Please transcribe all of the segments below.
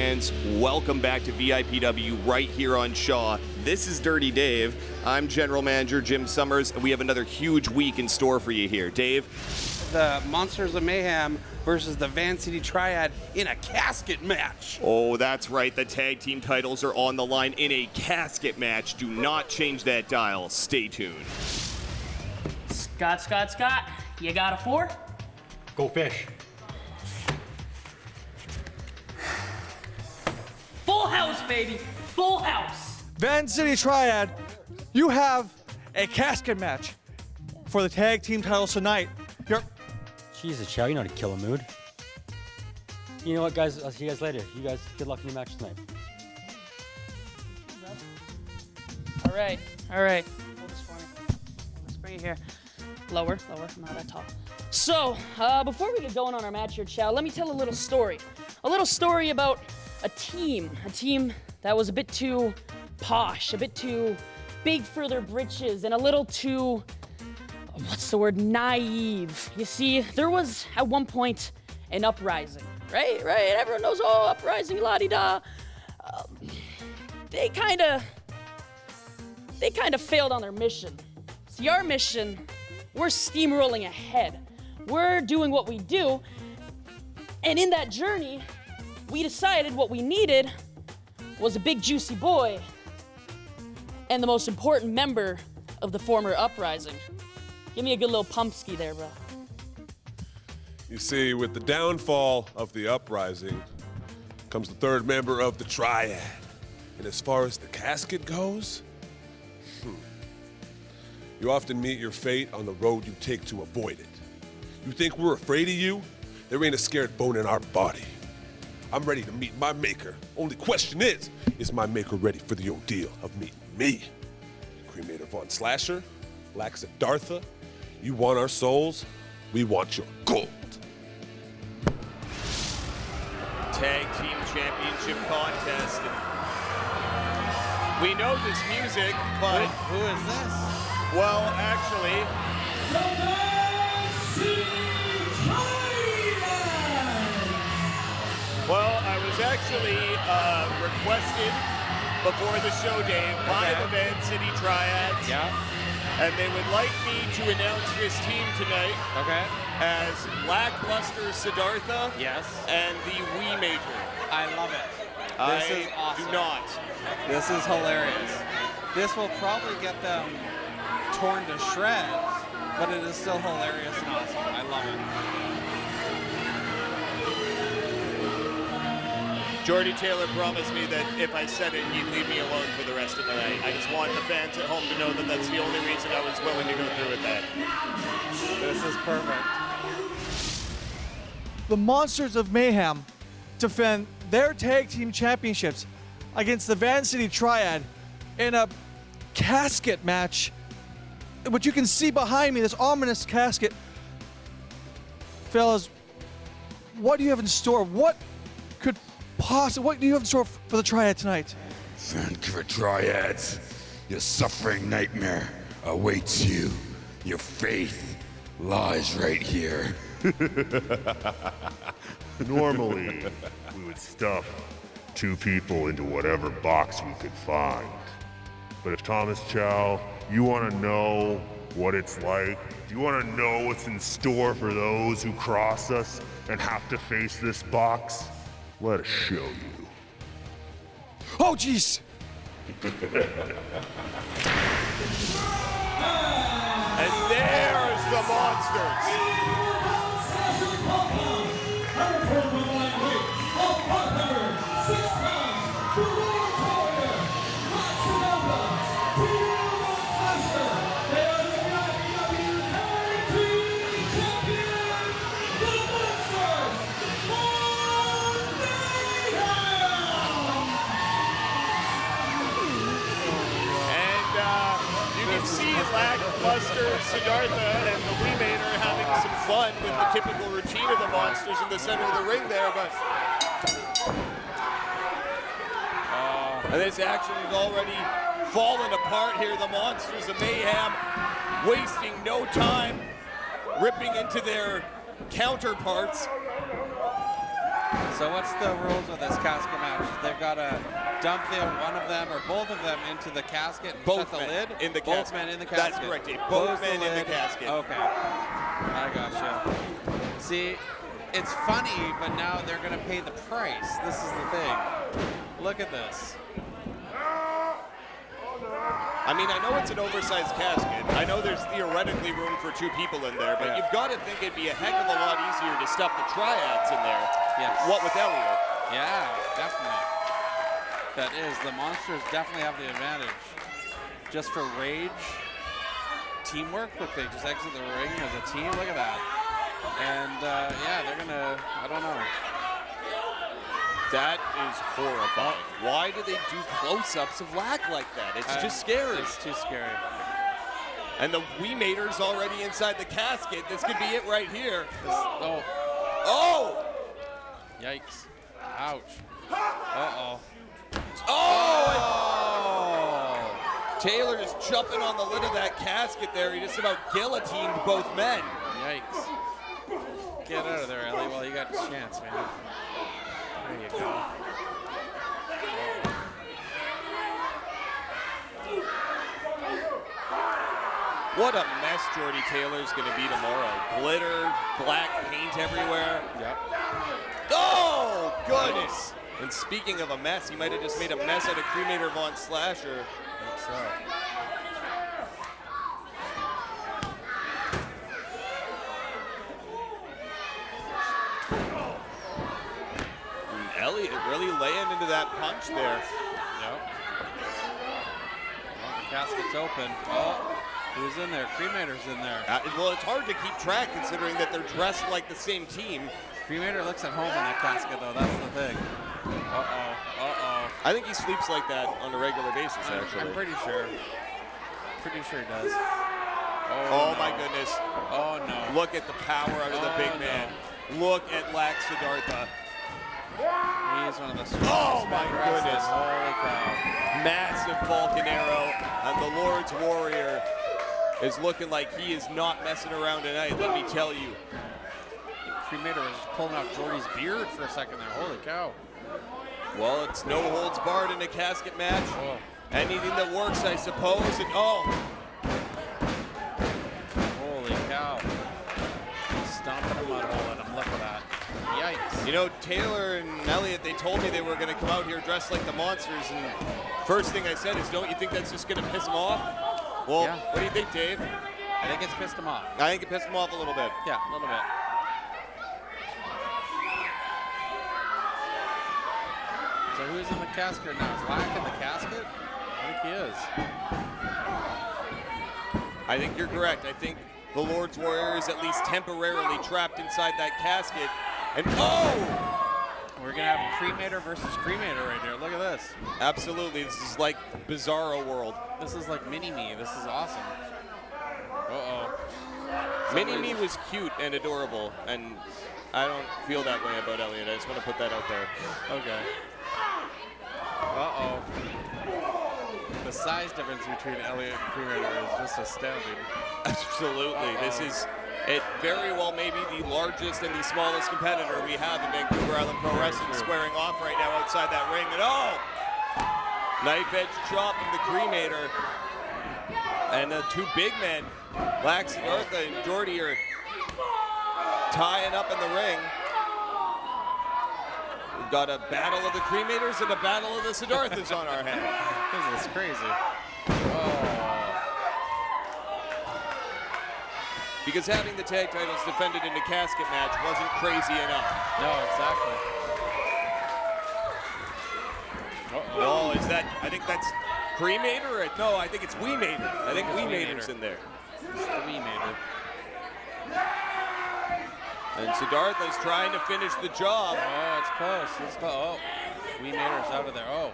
fans, welcome back to VIPW right here on Shaw. This is Dirty Dave. I'm General Manager Jim Summers, and we have another huge week in store for you here. Dave? The Monsters of Mayhem versus the City Triad in a casket match. Oh, that's right. The tag team titles are on the line in a casket match. Do not change that dial. Stay tuned. Scott, you got a 4? Go fish. Full house, baby, full house. City Triad, you have a casket match for the tag team titles tonight. Jesus, Chow, you know how to kill a mood. You know what, guys? I'll see you guys later. You guys, good luck in your match tonight. All right. Hold this for me. Let's bring it here. Lower, I'm not that tall. So, before we get going on our match here, Chow, let me tell a little story. A little story about a team that was a bit too posh, a bit too big for their britches, and a little too, naive. You see, there was at one point an uprising, right? Everyone knows, uprising, la-di-da. They kind of failed on their mission. See, our mission, we're steamrolling ahead. We're doing what we do, and in that journey, we decided what we needed was a big juicy boy and the most important member of the former uprising. Give me a good little pumpski there, bro. You see, with the downfall of the uprising comes the third member of the Triad. And as far as the casket goes, you often meet your fate on the road you take to avoid it. You think we're afraid of you? There ain't a scared bone in our body. I'm ready to meet my maker. Only question is my maker ready for the ordeal of meeting me? Cremator Von Slasher, Black Siddartha, you want our souls, we want your gold. Tag Team Championship contest. We know this music, but... Who is this? Well, actually... Well, I was actually requested before the show, Dave, by the City Triads. Yeah. And they would like me to announce this team tonight as Lackluster Siddartha and the Wee Major. I love it. This is awesome. Do not. This is hilarious. This will probably get them torn to shreds, but it is still hilarious and awesome. I love it. Jordie Taylor promised me that if I said it, he'd leave me alone for the rest of the night. I just want the fans at home to know that that's the only reason I was willing to go through with that. This is perfect. The Monsters of Mayhem defend their tag team championships against the City Triad in a casket match, which you can see behind me, this ominous casket. Fellas, what do you have in store? What do you have in store for the Triad tonight? Vancouver Triads, your suffering nightmare awaits you. Your faith lies right here. Normally, we would stuff 2 people into whatever box we could find. But if Thomas Chow, you want to know what it's like, do you want to know what's in store for those who cross us and have to face this box? Let us show you. Oh, jeez! And there's the Monsters. Lackluster Siddartha and the Wee Major having some fun with the typical routine of the Monsters in the center of the ring there, but and this action is already falling apart here. The Monsters of Mayhem wasting no time, ripping into their counterparts. So what's the rules of this casket match? They've got to dump one of them or both of them into the casket and shut the lid? In the both casket. men in the casket. That's correct, Dave. Close Both men in the lid. casket. Okay. I gotcha. See, it's funny, but now they're going to pay the price. This is the thing. Look at this. I mean, I know it's an oversized casket. I know there's theoretically room for 2 people in there, but you've got to think it'd be a heck of a lot easier to stuff the triads in there. Yes. What with Elliott? Yeah, definitely. That is. The Monsters definitely have the advantage. Just for rage, teamwork, look, they just exit the ring as a team. Look at that. And, yeah, they're going to, I don't know. That is horrifying. Why do they do close-ups of Lack like that? It's just scary. It's too scary. And the Cremator's already inside the casket. This could be it right here. Oh. Oh! Yikes. Ouch. Uh-oh. Oh! Taylor is jumping on the lid of that casket there. He just about guillotined both men. Yikes. Get out of there, Ellie, while you got a chance, man. There you go. What a mess Jordie Taylor's going to be tomorrow. Glitter, black paint everywhere. Yep. Oh, goodness. And speaking of a mess, he might have just made a mess out of Cremator Von Slasher. I think so. Elliott really laying into that punch there. Yep. Well, the casket's open. Oh, who's in there? Cremator's in there. Well, it's hard to keep track considering that they're dressed like the same team. Cremator looks at home in that casket, though. That's the thing. Uh-oh. Uh-oh. I think he sleeps like that on a regular basis, actually. I'm pretty sure. Pretty sure he does. Oh, no. my goodness. Oh, no. Look at the power out of the big man. Look at Lack Siddartha. He's one of the strongest. Oh, my goodness. Holy cow. Massive Falcon Arrow, and the Lord's Warrior is looking like he is not messing around tonight, let me tell you. Cremator was just pulling out Jordie's beard for a second there. Holy cow. Well, it's no holds barred in a casket match. Oh. Anything that works, I suppose. And Holy cow. Stomping a mud hole at him. Look at that. Yikes. you know, Taylor and Elliott, they told me they were going to come out here dressed like the Monsters, and first thing I said is, don't you think that's just going to piss them off? Well, Yeah. what do you think, Dave? I think it's pissed him off. I think it pissed them off a little bit. Yeah, a little bit. So who's in the casket now? Is Lack in the casket? I think he is. I think you're correct. I think the Lord's Warrior is at least temporarily trapped inside that casket. And We're going to have Cremator versus Cremator right here. Look at this. absolutely, this is like Bizarro World. This is like Mini-Me. This is awesome. Uh-oh. Mini-Me was cute and adorable, and I don't feel that way about Elliott. I just want to put that out there. Okay. Uh-oh. The size difference between Elliott and Cremator is just astounding. Absolutely. This is it very well maybe the largest and the smallest competitor we have in Vancouver Island Pro Wrestling squaring off right now outside that ring. And knife edge chop from the Cremator. And the two big men, Siddartha and Jordie, are tying up in the ring. We've got a battle of the Cremators and a battle of the Siddarthas on our hands. This is crazy. Oh. Because having the tag titles defended in a casket match wasn't crazy enough. No, exactly. Oh, is that, I think that's Cremator? No, I think it's Cremator. I think Cremator's in there. It's the Cremator. And Siddartha's trying to finish the job. Oh, it's close. It's close. Oh, Cremator's out of there. Oh,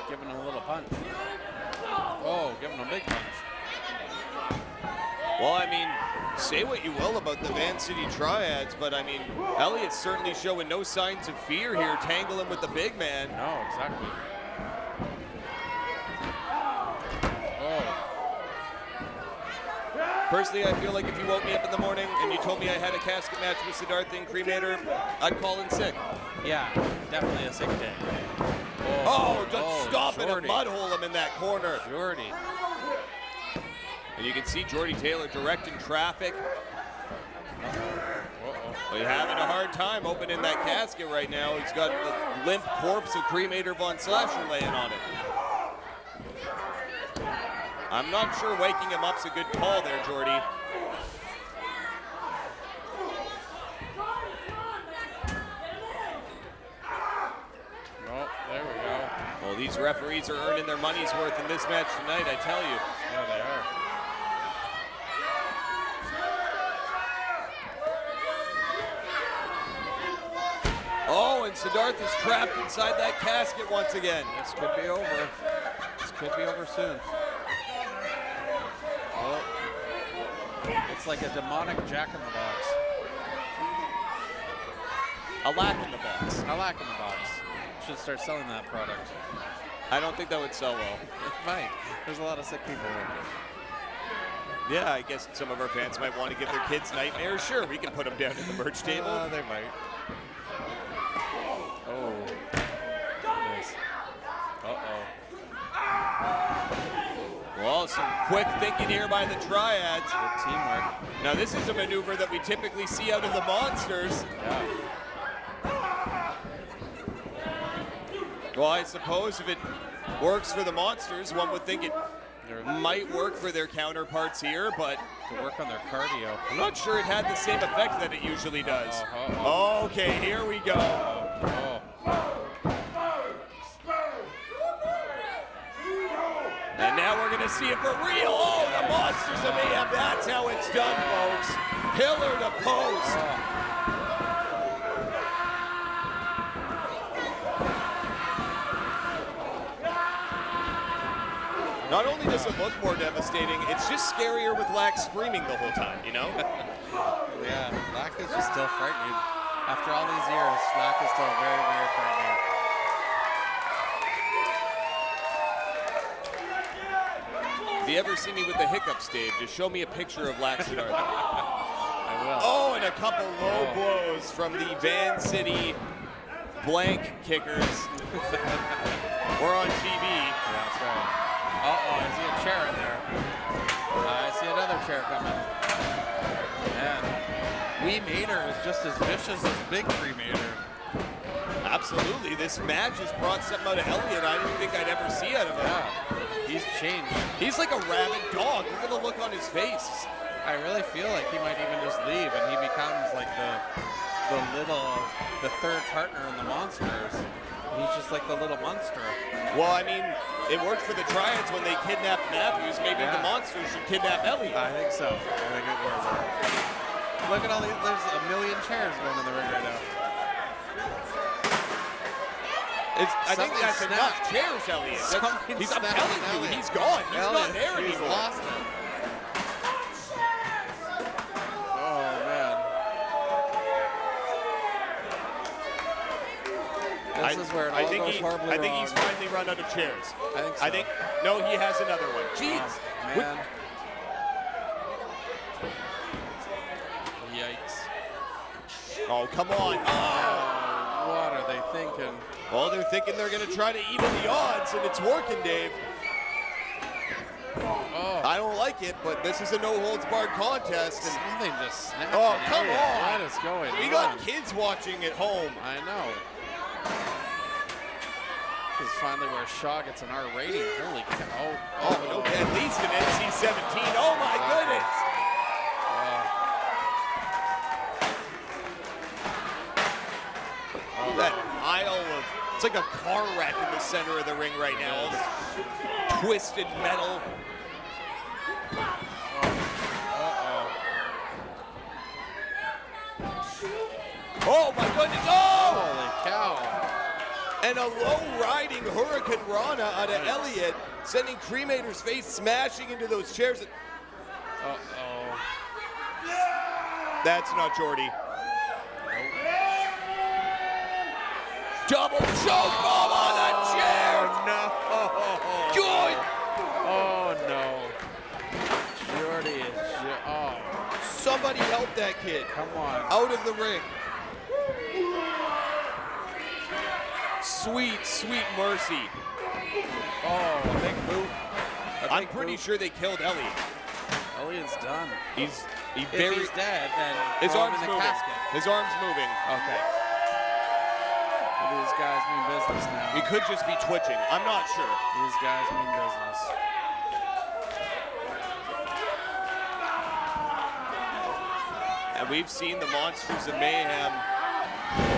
giving him a little punch. Oh, giving him a big punch. Well, I mean, say what you will about the Van City Triads, but I mean, Elliott's certainly showing no signs of fear here, tangling with the big man. No, exactly. Oh. Personally, I feel like if you woke me up in the morning and you told me I had a casket match with Siddartha and Cremator, I'd call in sick. Yeah, definitely a sick day. Oh, just stop it Jordie. and mud hole him in that corner. Jordie. And you can see Jordie Taylor directing traffic. Well, he's having a hard time opening that casket right now. He's got the limp corpse of Cremator Von Slasher laying on it. I'm not sure waking him up's a good call there, Jordie. Oh, there we go. Well, these referees are earning their money's worth in this match tonight, I tell you. Yeah, they are. Oh, and Siddartha's trapped inside that casket once again. This could be over. This could be over soon. Oh. It's like a demonic jack-in-the-box. A lack in the box. A lack-in-the-box. Should start selling that product. I don't think that would sell well. It might. There's a lot of sick people here. Yeah, I guess some of our fans might want to give their kids nightmares. Sure, we can put them down at the merch table. They might. Oh. Goodness. Uh-oh. Well, some quick thinking here by the Triads. Good teamwork. Now, this is a maneuver that we typically see out of the Monsters. Yeah. Well, I suppose if it works for the Monsters, one would think it might work for their counterparts here, but To work on their cardio. I'm not sure it had the same effect that it usually does. Okay, here we go. And now we're going to see it for real. Oh, the Monsters of Mayhem. That's how it's done, folks. Pillar to post. Not only does it look more devastating, it's just scarier with Lack screaming the whole time, you know? Yeah, Lack is just still frightening. After all these years, Lack is still very, very frightening. If you ever see me with the hiccups, Dave, just show me a picture of Lack Siddartha. I will. Oh, and a couple low blows from the Van City blank kickers. We're on TV. Yeah, that's right. Uh-oh, I see a chair in there. I see another chair coming. Man, Wee Mater is just as vicious as Big Cremator. Absolutely. This match has brought something out of Elliott I didn't think I'd ever see out of him. Yeah, he's changed. He's like a rabid dog. Look at the look on his face. I really feel like he might even just leave and he becomes like the third partner in the Monsters. He's just like the little monster. Well, I mean, it worked for the Triads when they kidnapped Matthews. Maybe the Monsters should kidnap Elliott. I think so. I think it was. Look at all these. There's a million chairs going in the ring right now. I think that's enough chairs, Elliott. I'm telling you, he's gone. He's not there anymore. He's lost it. Oh, man. This is where it all goes horribly I think wrong. he's finally run out of chairs. I think so. No, he has another one. Jeez. Oh, man. Yikes. Oh, come on. Oh, what are they thinking? Well, they're thinking they're going to try to even the odds, and it's working, Dave. Oh. I don't like it, but this is a no-holds-barred contest. And Something just snapped. oh, in come here. on. What is going on? We got kids watching at home. I know. This is finally where Shaw gets an R rating. Holy cow. Oh, okay, at least an NC-17. Oh, my goodness. Oh, that aisle of, it's like a car wreck in the center of the ring right now. Twisted metal. Oh, my goodness. Oh! Holy cow. And a low riding Hurricane Rana out of Elliott, sending Cremator's face smashing into those chairs. Uh-oh. That's not Jordie. Double choke bomb on the chair. No. Good. Oh, no. Jordie is Somebody help that kid. Come on. Out of the ring. Sweet, sweet mercy. Oh, a big boot. I'm pretty sure they killed Elliott. Elliott's done. He's If he's dead, then his throw him arm's in the moving. casket. His arm's moving. Okay. These guys mean business now. He could just be twitching. I'm not sure. These guys mean business. And we've seen the Monsters of Mayhem.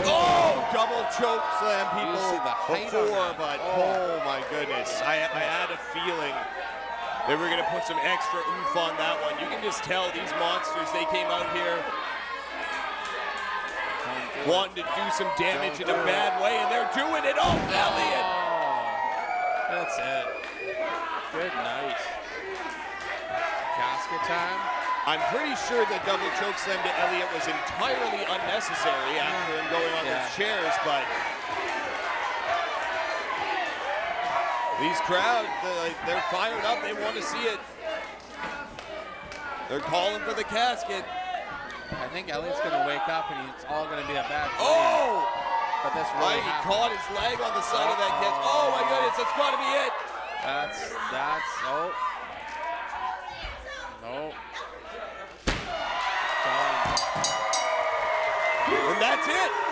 Oh, double choke slam people see the height on before, that. but oh my goodness. I had a feeling they were going to put some extra oomph on that one. You can just tell these monsters, they came out here wanting to do some damage in a bad way, and they're doing it. Oh, Elliott! That's it. Good night. Casket time. I'm pretty sure the double choke slam to Elliott was entirely unnecessary after him going on those chairs, but these crowds, they're fired up. They want to see it. They're calling for the casket. I think Elliott's going to wake up and it's all going to be a bad play. Oh! But this Right, really he happened. caught his leg on the side of that catch. Oh my goodness, that's got to be it. Oh. No. And that's it.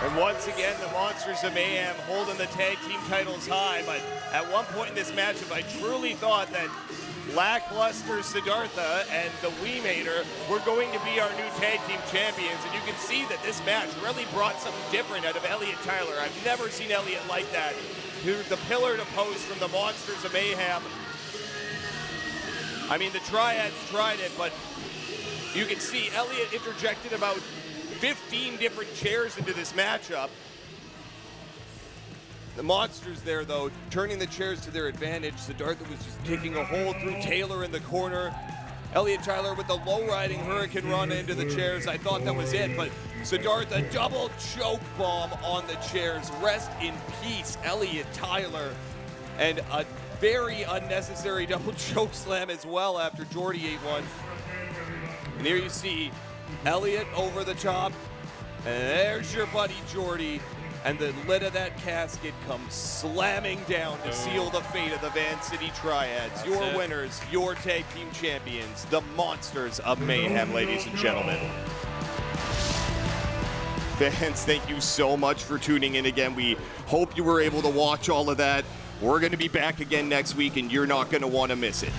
And once again, the Monsters of Mayhem holding the tag team titles high, but at one point in this matchup, I truly thought that lackluster Siddartha and the Cremator were going to be our new tag team champions, and you can see that this match really brought something different out of Elliott Tyler. I've never seen Elliott like that. He was the pillar to post from the Monsters of Mayhem. I mean, the Triads tried it, but you can see Elliott interjected about 15 different chairs into this matchup. The Monsters there, though, turning the chairs to their advantage. Siddartha was just taking a hold through Taylor in the corner. Elliott Tyler with the low-riding Hurricane Run into the chairs. I thought that was it, but Siddartha double choke bomb on the chairs. Rest in peace, Elliott Tyler. And a very unnecessary double choke slam as well after Jordie ate one. And here you see Elliott over the top, and there's your buddy Jordie, and the lid of that casket comes slamming down to seal the fate of the Van City Triads. Your winners, your tag team champions, the Monsters of Mayhem, ladies and gentlemen. Fans, thank you so much for tuning in again. We hope you were able to watch all of that. We're going to be back again next week, and you're not going to want to miss it.